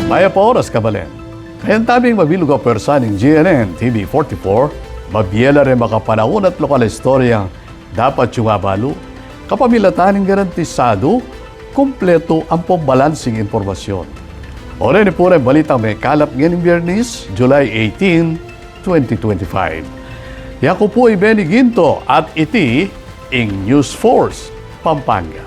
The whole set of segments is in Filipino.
Maya pa oras ka balen. Kayan tabing mabilog ang pwersa ng GNN TV 44, mabiyela rin makapanahon at lokal istorya dapat yung abalo, kapamilatan ng garantisado, kumpleto ang pambalansing informasyon. O rin po rin balitang may kalap ngayon Biyernes, July 18, 2025. Yaku po ay Benny Ginto at iti ing News Force, Pampanga.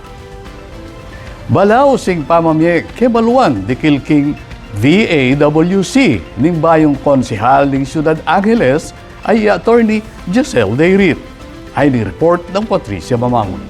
Balaw sing pamamye kebaluan dikil king VAWC ning bayong konsehal ng Ciudad Angeles ay Attorney Giselle Dayrit. Ay ni report ng Patricia Mamangon.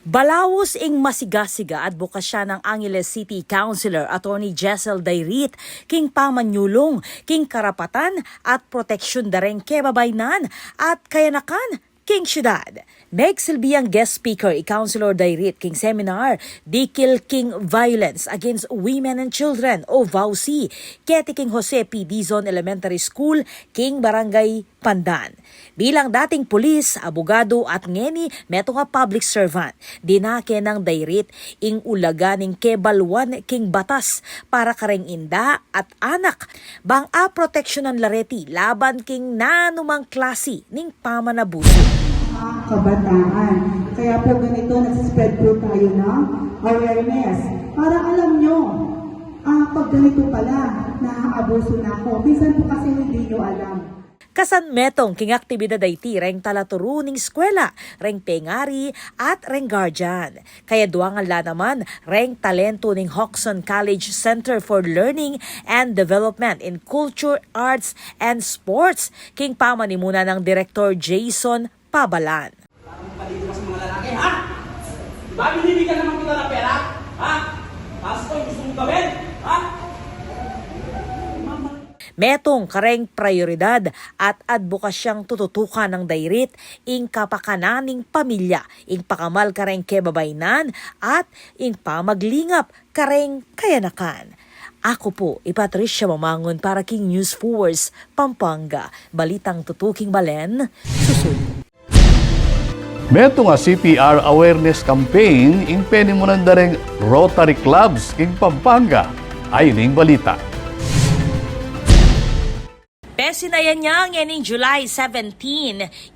Balawos ing masigasiga advokasya ng Angeles City Councilor Attorney Giselle Dayrit king pamanyulong, king karapatan at proteksyon dareng kebabaynan at kayanakan king syudad. Nagsilbiyang guest speaker i-Councilor Dayrit king seminar Dikil King Violence Against Women and Children o VAUC keti king Jose P. Dizon Elementary School king Barangay Pandan. Bilang dating pulis, abogado at ngeni meto nga public servant, dinake ng Dayrit ing ulaga ning kebalwan king batas para kareng inda at anak bang a proteksyonan lareti laban king nanumang klase ning pamanabuso. Kabataan. Kaya po ganito, nagsispread po tayo ng awareness. Para alam nyo, pag ganito pala, naaabuso na ako. Minsan po kasi hindi nyo alam. Kasan metong king aktibidad ay ti reng talaturo ning eskwela, reng pengari at reng guardian. Kaya duangan la naman reng talento ning Hoxton College Center for Learning and Development in Culture, Arts and Sports. King pamanimuna ng Director Jason Pabalan. Parang palito ka sa mga lalaki, ha? Diba binibigyan naman kita ng pera? Ha? Tapos ko yung gusto mong gawin? Ha? Metong kareng prioridad at advokasyang tututukan ng Dayrit ing kapakananing pamilya, ing pakamal kareng kebabaynan at ing pamaglingap kareng kayanakan. Ako po, Patricia Mamangon para King News Force, Pampanga. Balitang tutuking balen, susunod. Meto nga CPR awareness campaign ing penimunan dareng Rotary Clubs ing Pampanga. Ay ning balita. Pesinayan niya ngayon July 17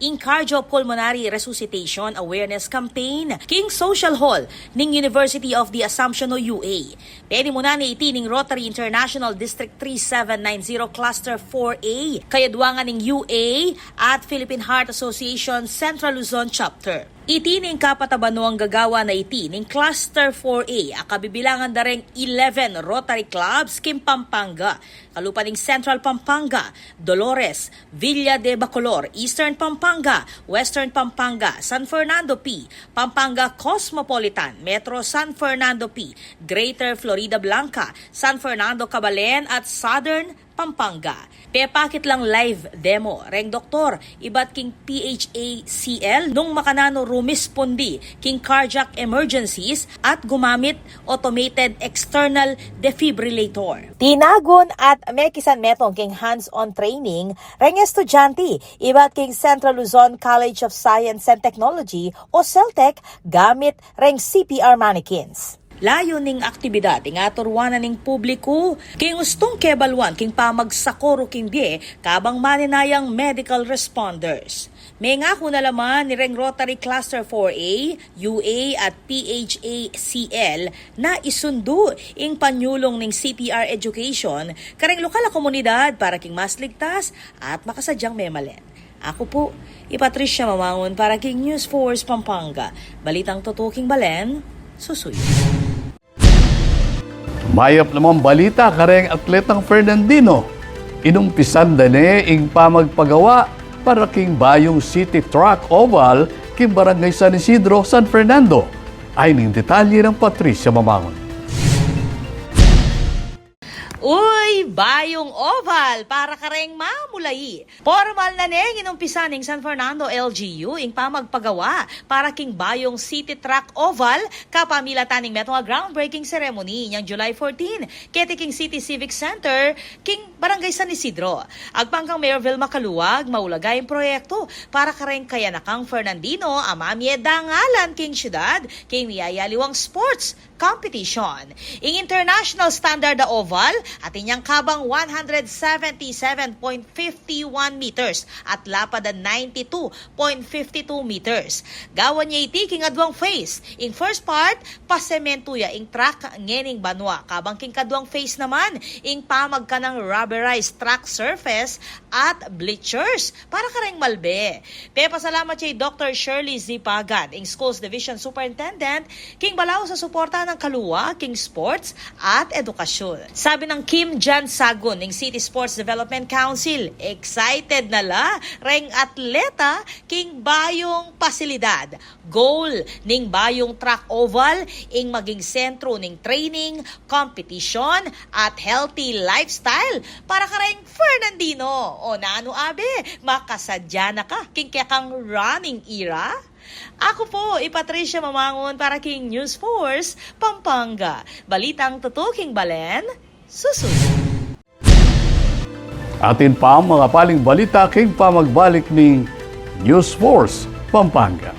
in Cardiopulmonary Resuscitation Awareness Campaign King Social Hall ning University of the Assumption o UA. Pwede mo na ni ning Rotary International District 3790 Cluster 4A kayadwangan ning UA at Philippine Heart Association Central Luzon Chapter. Iti ning kapatabanuang gagawa na iti ning Cluster 4A akabibilangan dareng 11 Rotary Clubs king Pampanga, kalupan ning Central Pampanga, Dolores, Villa de Bacolor, Eastern Pampanga, Western Pampanga, San Fernando P, Pampanga Cosmopolitan, Metro San Fernando P, Greater Florida Blanca, San Fernando Cabalen at Southern Pampanga. Pepakit lang live demo, reng doktor, ibat king PHACL nung makanano rumispondi king cardiac emergencies at gumamit automated external defibrillator. Tinagon at mekisan metong king hands-on training, reng estudyante, ibat king Central Luzon College of Science and Technology o CELTEC gamit reng CPR mannequins. Layo ning aktibidad ing aturwanan ning publiko king ustong kebalwan king pamagsakoro king die kabang maninayang medical responders. May nga ko na laman ni Reng Rotary Cluster 4A, UA at PHACL na isundo ing panyulong ning CPR education kareng lokal na komunidad para king mas ligtas at makasadyang memalen. Ako po, Patricia Mamangon para King News Force Pampanga. Balitang tutuking balen, susuyo. Mayap namang balita kareng atletang Fernandino. Inumpisan dane ing pamagpagawa para king Bayong City Track Oval king Barangay San Isidro, San Fernando. Ay ning detalye ng Patricia Mamangon. Uy! Uy, bayong oval para kareng mamulay. Formal na neng inumpisa ng San Fernando LGU ing pamagpagawa para king bayong City Track Oval kapamilatan ning metong groundbreaking ceremony niyang July 14 kete king City Civic Center king Barangay San Isidro. Agpangkang Mayor Vilma Kaluwag maulagay ang proyekto para kareng kayanakang Fernandino amamye dangalan king syudad king miyayaliwang sports competition. Ing international standard na oval at inyang kabang 177.51 meters at lapad na 92.52 meters. Gawan niya iti king adwang phase. Ing first part, pasemento ya ing track ngening banwa. Kabang king kadwang phase naman, ing pamag ka ng rubberized track surface at bleachers para kareng malbe. Pasalamat siya Dr. Shirley Zipagan, ing Schools Division Superintendent, king balaw sa suporta ng Kaluwa, king sports at edukasyon. Sabi ng Kim Jan Sagun ng City Sports Development Council, excited na la reng atleta king bayong pasilidad. Goal ning bayong track oval ing maging sentro ning training, competition at healthy lifestyle para kareng Fernandino. O naano abe, makasadya na ka king kang running era? Ako po, Patricia Mamangon para King News Force, Pampanga. Balitang tutuking Balen, susunod. Atin pa ang mga paling balita king pamagbalik ni News Force, Pampanga.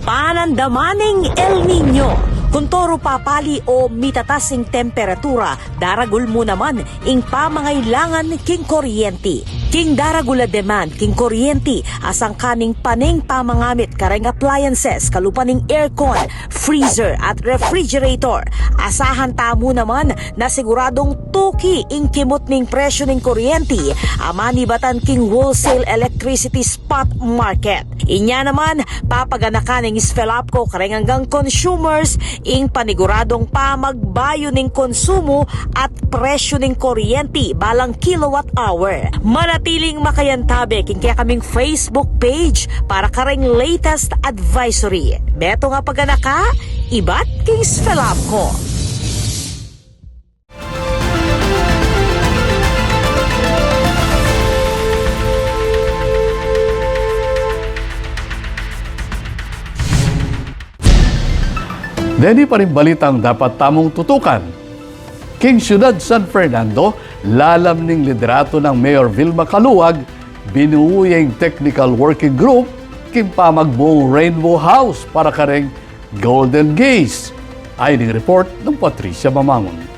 Panandamaning El Nino. Kuntoro papali o mitatasing temperatura, daragul mo naman ing pamangailangan king kuryente. King daragula demand king kuryente asang kaning paning pamangamit kareng appliances kalupaning aircon, freezer at refrigerator. Asahan tamo naman na siguradong tuki ing kimot ning presyo ning kuryente amani batan king wholesale electricity spot market. Inya naman papaganakan ning Svelapco kareng hanggang consumers ing paniguradong pamagbayo ning konsumo at presyo ning kuryente balang kilowatt hour. Manatiling makayantabe king kaya kaming Facebook page para kareng latest advisory. Beto nga paganaka, ibat king Svelapco. Deni pa rin balitang dapat tamong tutukan. King Siyudad San Fernando, lalam ning liderato ng Mayor Vilma Kaluwag, binuuyeng technical working group king pamagbuong Rainbow House para kareng Golden Gaze. Ay ning report ng Patricia Mamangon.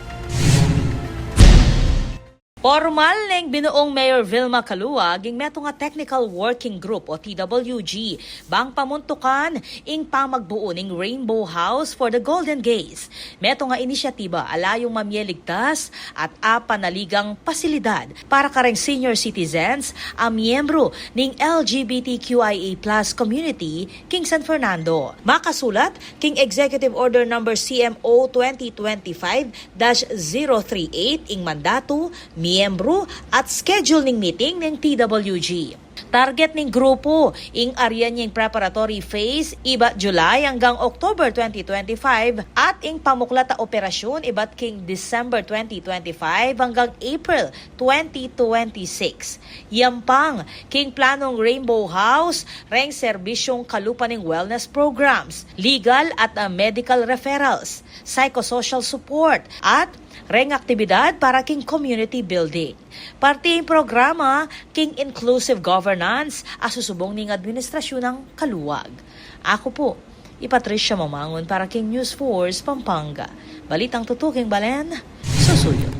Formal neng binuong Mayor Vilma Kaluwag ing meto nga Technical Working Group o TWG bang pamuntukan ing pamagbuo ning Rainbow House for the Golden Gaze. Meto nga inisyatiba alayong mamyeligtas at apanaligang pasilidad para kareng senior citizens a miyembro ning LGBTQIA+ community king San Fernando. Makasulat king Executive Order number CMO 2025-038 ing mandato, miyembro at schedule ning meeting ng TWG. Target ning grupo ing area ning preparatory phase iba July hanggang October 2025 at ing pamuklata operasyon ibat king December 2025 hanggang April 2026. Yampang king planong Rainbow House reng serbisyong kalupan ning wellness programs, legal at medical referrals, psychosocial support at reng aktibidad para king community building. Parting programa king inclusive governance asusubong ning administrasyon ng Kaluwag. Ako po, Patricia Mamangon para King News Force, Pampanga. Balitang tutuking Balen, susuyo.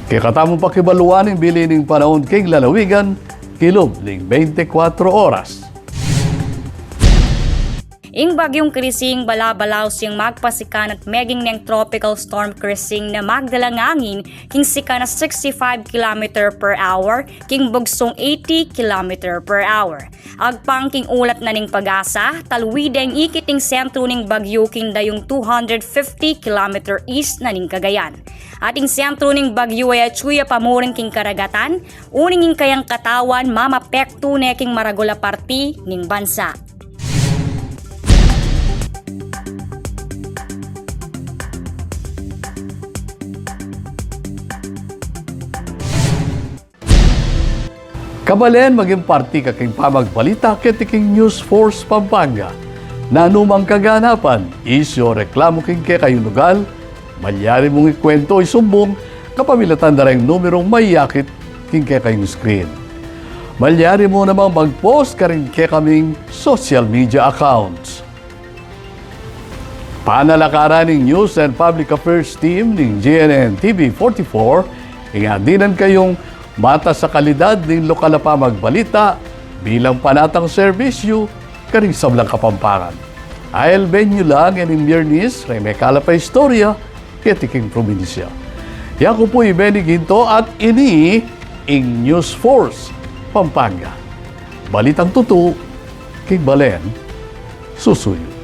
Kaya katamong pakibaluan ng bilining panahon king lalawigan, kilob ning 24 oras. Ing bagyong Krising balabalaw siyang magpasikan at meging ng tropical storm Krising na magdalangangin king sika na 65 km per hour king bugsong 80 km per hour. Agpang king ulat na ning pag-asa, talwideng ikiting sentro ning bagyo king dayong 250 km east na ning Cagayan. Ating sentro ning bagyo ay atsuya pamuring king karagatan, uning ing kayang katawan mamapekto na king maragula parti ning bansa. Kabalen maging parti kaking pamagbalita kitiking News Force Pampanga. Nanumang kaganapan, isyo reklamo king kayo lugal, malyari mong ikwento isumbong, kapamilatan na rin numerong mayakit king kayong screen. Malyari mo namang mag-post ka rin kaming social media accounts. Panalakaran ng News and Public Affairs Team ng GNN TV 44, ingadinan kayong mata sa kalidad ng lokal na pamagbalita bilang panatang serbisyo karing sablang Kapampangan. I'll venue lang and imbiernis, remekala pa istorya, ketiking probinsya. Yaku po Benny Ginto at ini ing News Force Pampanga. Balitang tutu, kay Balen, susuyo.